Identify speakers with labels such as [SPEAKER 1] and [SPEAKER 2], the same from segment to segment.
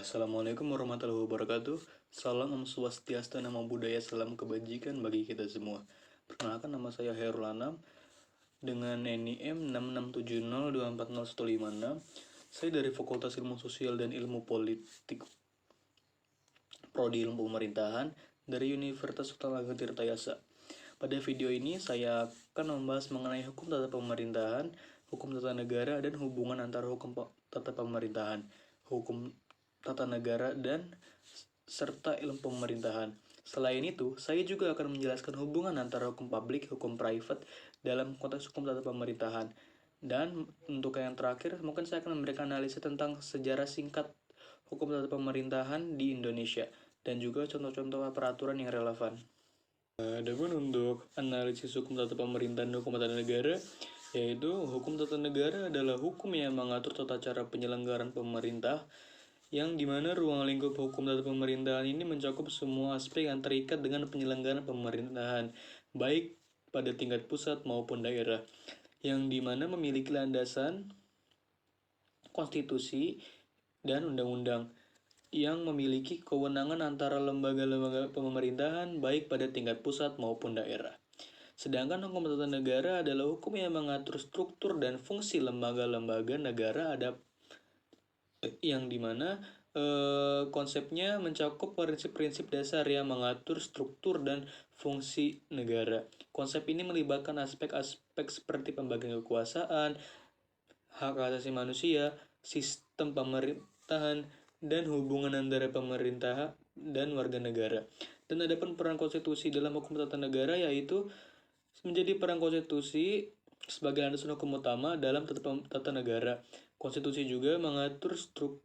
[SPEAKER 1] Assalamualaikum warahmatullahi wabarakatuh. Salam Om Swastiastu, Namo Buddhaya, salam kebajikan bagi kita semua. Perkenalkan, nama saya Hairul Anam dengan NIM 6670240156. Saya dari Fakultas Ilmu Sosial dan Ilmu Politik Prodi Ilmu Pemerintahan dari Universitas Sultan Tirtayasa. Pada video ini saya akan membahas mengenai hukum tata pemerintahan, hukum tata negara, dan hubungan antara hukum tata pemerintahan, hukum tata negara, dan serta ilmu pemerintahan. Selain itu, saya juga akan menjelaskan hubungan antara hukum publik, hukum private dalam konteks hukum tata pemerintahan. Dan untuk yang terakhir, mungkin saya akan memberikan analisis tentang sejarah singkat hukum tata pemerintahan di Indonesia dan juga contoh-contoh peraturan yang relevan. Adapun untuk analisis hukum tata pemerintahan dan hukum tata negara, yaitu hukum tata negara adalah hukum yang mengatur tata cara penyelenggaraan pemerintah, yang dimana ruang lingkup hukum tata pemerintahan ini mencakup semua aspek yang terikat dengan penyelenggaraan pemerintahan, baik pada tingkat pusat maupun daerah, yang dimana memiliki landasan konstitusi dan undang-undang yang memiliki kewenangan antara lembaga-lembaga pemerintahan baik pada tingkat pusat maupun daerah. Sedangkan hukum tata negara adalah hukum yang mengatur struktur dan fungsi lembaga-lembaga negara yang dimana konsepnya mencakup prinsip-prinsip dasar yang mengatur struktur dan fungsi negara. Konsep ini melibatkan aspek-aspek seperti pembagian kekuasaan, hak asasi manusia, sistem pemerintahan, dan hubungan antara pemerintah dan warga negara. Dan ada pun peran konstitusi dalam hukum tata negara, yaitu menjadi peran konstitusi sebagai landasan hukum utama dalam tata negara. Konstitusi juga mengatur struktur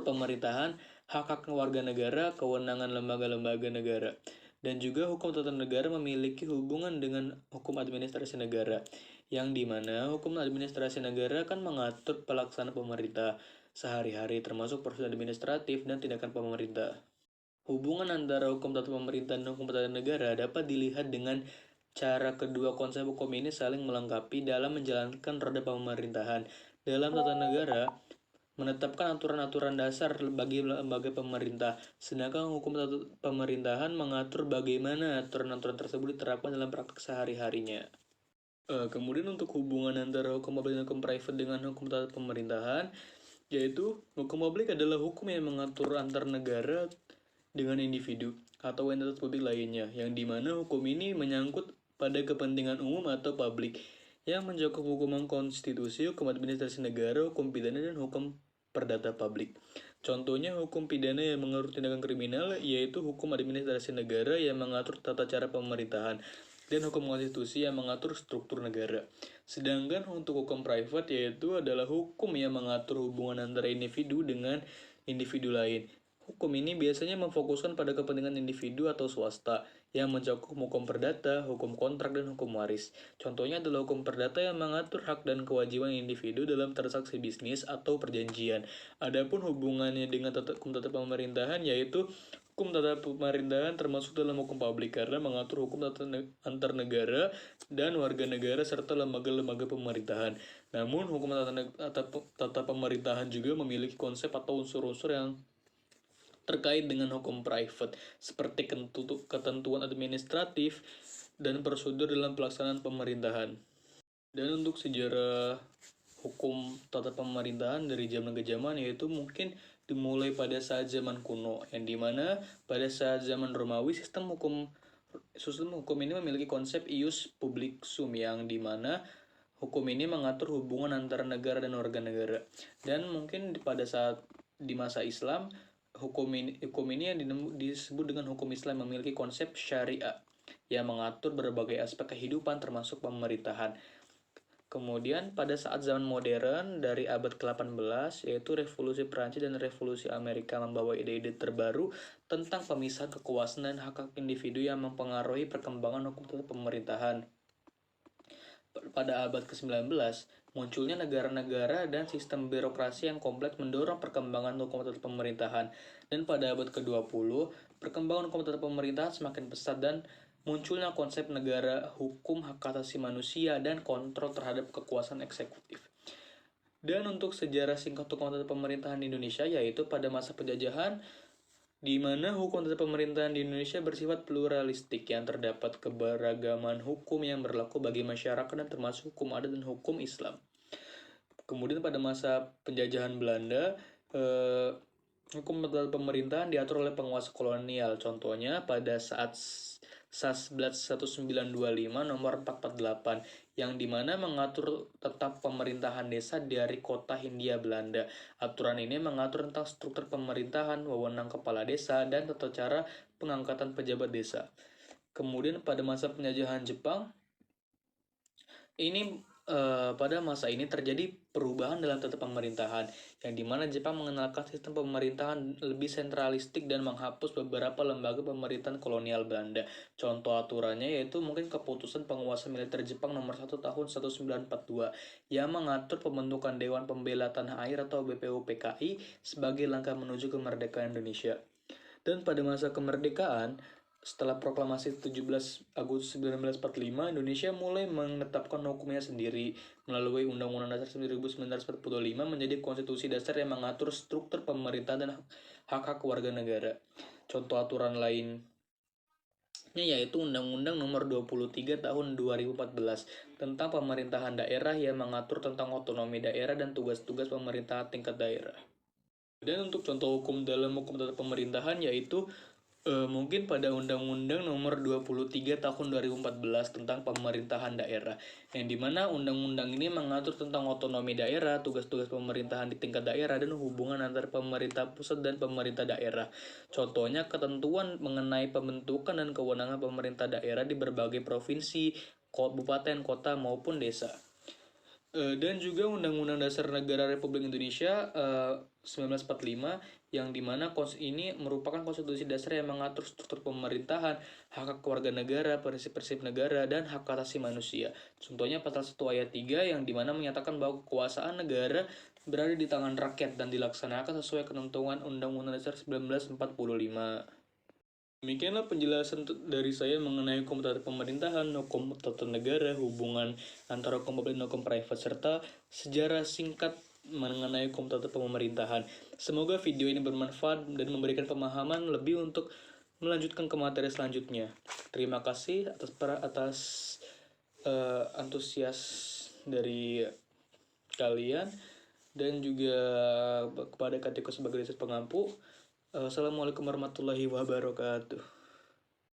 [SPEAKER 1] pemerintahan, hak-hak warga negara, kewenangan lembaga-lembaga negara. Dan juga hukum tata negara memiliki hubungan dengan hukum administrasi negara, yang dimana hukum administrasi negara kan mengatur pelaksanaan pemerintah sehari-hari, termasuk proses administratif dan tindakan pemerintah. Hubungan antara hukum tata pemerintahan dan hukum tata negara dapat dilihat dengan cara kedua konsep hukum ini saling melengkapi dalam menjalankan roda pemerintahan. Dalam tata negara, menetapkan aturan-aturan dasar bagi lembaga pemerintah, sedangkan hukum tata pemerintahan mengatur bagaimana aturan-aturan tersebut diterapkan dalam praktik sehari-harinya. Kemudian untuk hubungan antara hukum publik dan hukum private dengan hukum tata pemerintahan, yaitu hukum publik adalah hukum yang mengatur antar negara dengan individu atau entitas publik lainnya, yang dimana hukum ini menyangkut pada kepentingan umum atau publik, yang mencakup hukuman konstitusi, hukum administrasi negara, hukum pidana, dan hukum perdata publik. Contohnya hukum pidana yang mengatur tindakan kriminal, yaitu hukum administrasi negara yang mengatur tata cara pemerintahan, dan hukum konstitusi yang mengatur struktur negara. Sedangkan untuk hukum private, yaitu adalah hukum yang mengatur hubungan antara individu dengan individu lain. Hukum ini biasanya memfokuskan pada kepentingan individu atau swasta, yang mencakup hukum perdata, hukum kontrak, dan hukum waris. Contohnya adalah hukum perdata yang mengatur hak dan kewajiban individu dalam transaksi bisnis atau perjanjian. Adapun hubungannya dengan hukum tata pemerintahan, yaitu hukum tata pemerintahan termasuk dalam hukum publik karena mengatur hukum antar negara dan warga negara serta lembaga-lembaga pemerintahan. Namun, hukum tata pemerintahan juga memiliki konsep atau unsur-unsur yang terkait dengan hukum private, seperti ketentuan administratif dan prosedur dalam pelaksanaan pemerintahan. Dan untuk sejarah hukum tata pemerintahan dari zaman ke zaman, yaitu mungkin dimulai pada saat zaman kuno, yang dimana pada saat zaman Romawi sistem hukum ini memiliki konsep ius publicum, yang dimana hukum ini mengatur hubungan antara negara dan warga negara. Dan mungkin pada saat di masa Islam, hukum ini yang disebut dengan hukum Islam memiliki konsep syariah yang mengatur berbagai aspek kehidupan termasuk pemerintahan. Kemudian pada saat zaman modern dari abad ke-18, yaitu revolusi Perancis dan revolusi Amerika membawa ide-ide terbaru tentang pemisahan kekuasaan dan hak-hak individu yang mempengaruhi perkembangan hukum tata pemerintahan. Pada abad ke-19, munculnya negara-negara dan sistem birokrasi yang kompleks mendorong perkembangan hukum tata pemerintahan. Dan pada abad ke-20, perkembangan hukum tata pemerintahan semakin pesat dan munculnya konsep negara hukum, hak asasi manusia, dan kontrol terhadap kekuasaan eksekutif. Dan untuk sejarah singkat hukum tata pemerintahan di Indonesia, yaitu pada masa penjajahan, di mana hukum tata pemerintahan di Indonesia bersifat pluralistik yang terdapat keberagaman hukum yang berlaku bagi masyarakat dan termasuk hukum adat dan hukum Islam. Kemudian pada masa penjajahan Belanda, hukum tata pemerintahan diatur oleh penguasa kolonial. Contohnya pada saat Sasblat 1925 nomor 448 yang dimana mengatur tentang pemerintahan desa dari kota Hindia Belanda. Aturan ini mengatur tentang struktur pemerintahan, wewenang kepala desa, dan tata cara pengangkatan pejabat desa. Kemudian pada masa penjajahan Jepang, pada masa ini terjadi perubahan dalam tata pemerintahan, yang dimana Jepang mengenalkan sistem pemerintahan lebih sentralistik dan menghapus beberapa lembaga pemerintahan kolonial Belanda. Contoh aturannya yaitu mungkin keputusan penguasa militer Jepang nomor 1 tahun 1942 yang mengatur pembentukan Dewan Pembela Tanah Air atau BPUPKI sebagai langkah menuju kemerdekaan Indonesia. Dan pada masa kemerdekaan, setelah proklamasi 17 Agustus 1945, Indonesia mulai menetapkan hukumnya sendiri melalui Undang-Undang Dasar 1945 menjadi konstitusi dasar yang mengatur struktur pemerintahan dan hak-hak warga negara. Contoh aturan lainnya yaitu Undang-Undang Nomor 23 Tahun 2014 tentang pemerintahan daerah yang mengatur tentang otonomi daerah dan tugas-tugas pemerintahan tingkat daerah. Dan untuk contoh hukum dalam hukum tata pemerintahan yaitu mungkin pada Undang-Undang Nomor 23 Tahun 2014 tentang pemerintahan daerah, yang dimana undang-undang ini mengatur tentang otonomi daerah, tugas-tugas pemerintahan di tingkat daerah, dan hubungan antar pemerintah pusat dan pemerintah daerah. Contohnya ketentuan mengenai pembentukan dan kewenangan pemerintah daerah di berbagai provinsi, kabupaten, kota, maupun desa. Dan juga Undang-Undang Dasar Negara Republik Indonesia 1945 yang dimana ini merupakan konstitusi dasar yang mengatur struktur pemerintahan, hak warga negara, prinsip-prinsip negara, dan hak asasi manusia. Contohnya pasal 1 ayat 3 yang dimana menyatakan bahwa kekuasaan negara berada di tangan rakyat dan dilaksanakan sesuai ketentuan Undang-Undang Dasar 1945. Demikianlah penjelasan dari saya mengenai hukum tata pemerintahan, hukum tata negara, hubungan antara hukum publik dan hukum private, serta sejarah singkat mengenai hukum tata pemerintahan. Semoga video ini bermanfaat dan memberikan pemahaman lebih untuk melanjutkan ke materi selanjutnya. Terima kasih atas antusias dari kalian dan juga kepada Katiko sebagai riset pengampu. Assalamualaikum warahmatullahi wabarakatuh.